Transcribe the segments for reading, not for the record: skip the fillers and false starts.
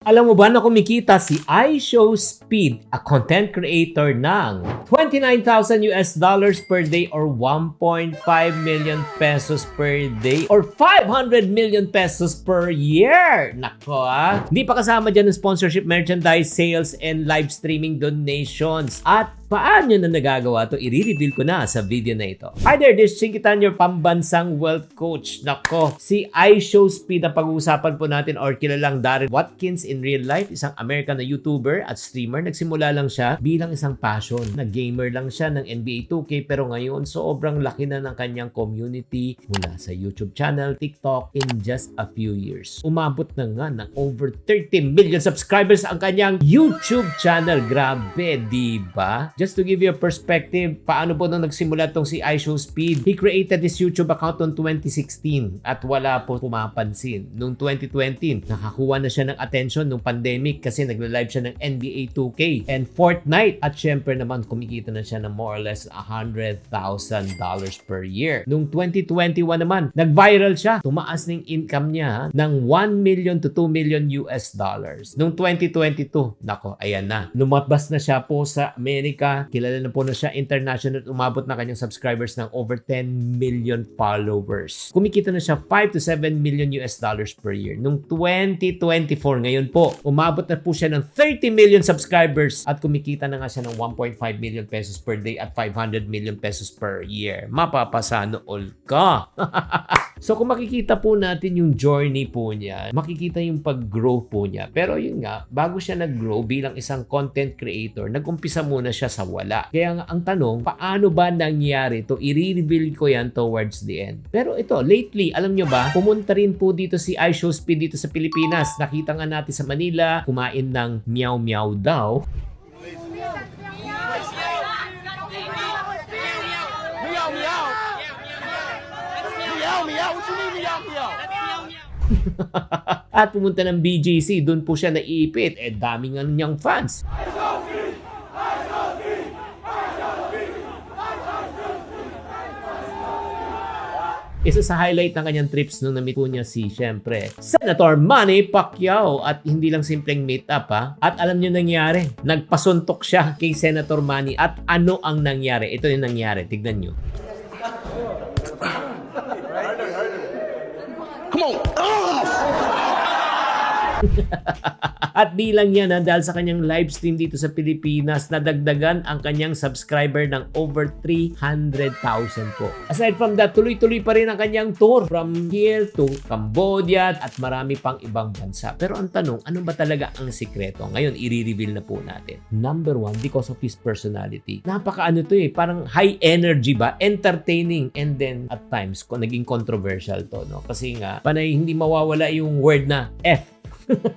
Alam mo ba na kumikita si iShowSpeed, a content creator ng $29,000 per day or 1.5 million pesos per day or 500 million pesos per year. Nako Hindi pa kasama dyan ng sponsorship, merchandise, sales, and live streaming donations. At paano na nagagawa to? I-reveal ko na sa video na ito. Hi there, this is Chinkitan, your pambansang wealth coach. Nako, si iShowSpeed ang pag-uusapan po natin or kilalang Darren Watkins in real life, isang American na YouTuber at streamer. Nagsimula lang siya bilang isang passion. Nag-gamer lang siya ng NBA 2K pero ngayon sobrang laki na ng kanyang community mula sa YouTube channel, TikTok in just a few years. Umabot na nga ng over 30 million subscribers ang kanyang YouTube channel. Grabe, di ba? Just to give you a perspective, paano po nung nagsimula tong si iShowSpeed? He created this YouTube account noong 2016 at wala po pumapansin. Noong 2020, nakakuha na siya ng attention nung pandemic kasi nagla-live siya ng NBA 2K and Fortnite. At syempre naman, kumikita na siya ng more or less $100,000 per year. Noong 2021 naman, nag-viral siya. Tumaas ng income niya ng 1 million to 2 million US dollars. Noong 2022, nako, ayan na. Lumabas na siya po sa Amerika. Kilala na po na siya international. Umabot na kanyang subscribers ng over 10 million followers. Kumikita na siya 5 to 7 million US dollars per year. Noong 2024, ngayon po, umabot na po siya ng 30 million subscribers at kumikita na nga siya ng 1.5 million pesos per day at 500 million pesos per year. Mapapasano all ka. So kung makikita po natin yung journey po niya, makikita yung pag-grow po niya. Pero yun nga, bago siya nag-grow bilang isang content creator, nag-umpisa muna siya sa wala. Kaya nga ang tanong, paano ba nangyari to? I-reveal ko yan towards the end. Pero ito, lately, alam nyo ba, pumunta rin po dito si iShowSpeed dito sa Pilipinas. Nakita nga natin sa Manila, kumain ng meow-meow daw. At pumunta ng BGC, doon po siya naiipit. Dami nga niyang fans. Isa sa highlight ng kanyang trips nung na-meet po niya si, syempre, Senator Manny Pacquiao. At hindi lang simpleng meet-up At alam niyo nangyari, nagpasuntok siya kay Senator Manny. At ano ang nangyari? Ito yung nangyari, tignan niyo. Come on! At di lang yan dahil sa kanyang live stream dito sa Pilipinas, nadagdagan ang kanyang subscriber ng over 300,000 po. Aside from that, tuloy-tuloy pa rin ang kanyang tour from here to Cambodia at marami pang ibang bansa. Pero ang tanong, ano ba talaga ang sikreto? Ngayon, i-reveal na po natin. Number one, because of his personality. Napaka-ano to parang high energy ba? Entertaining. And then, at times, naging controversial to, no? Kasi nga, panay hindi mawawala yung word na F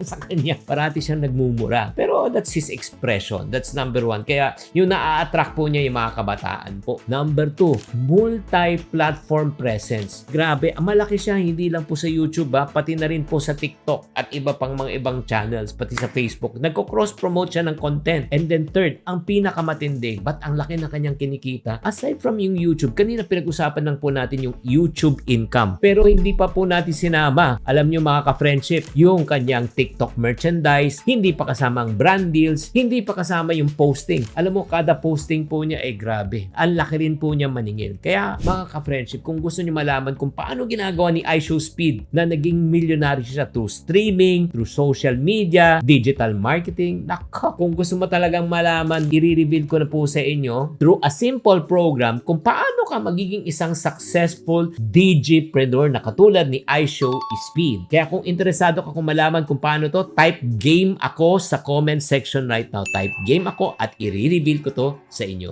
sa kanya. Parati siyang nagmumura. Pero that's his expression. That's number one. Kaya yung na-attract po niya yung mga kabataan po. Number two, multi-platform presence. Grabe, malaki siya hindi lang po sa YouTube pati na rin po sa TikTok at iba pang mga ibang channels, pati sa Facebook. Nagko-cross-promote siya ng content. And then third, ang pinakamatindi, ba't ang laki na kanyang kinikita? Aside from yung YouTube, kanina pinag-usapan lang po natin yung YouTube income. Pero hindi pa po natin sinama. Alam niyo mga ka-friendship, yung kanyang TikTok merchandise, hindi pa kasama ang brand deals, hindi pa kasama yung posting. Alam mo, kada posting po niya grabe. Ang laki rin po niya maningil. Kaya mga ka-friendship, kung gusto niyo malaman kung paano ginagawa ni iShowSpeed na naging milyonaryo siya through streaming, through social media, digital marketing, nako, kung gusto mo talagang malaman, i-reveal ko na po sa inyo through a simple program kung paano ka magiging isang successful digipreneur na katulad ni iShowSpeed. Kaya kung interesado ka kung malaman kung paano to, type game ako sa comment section right now. Type game ako at i-reveal ko to sa inyo.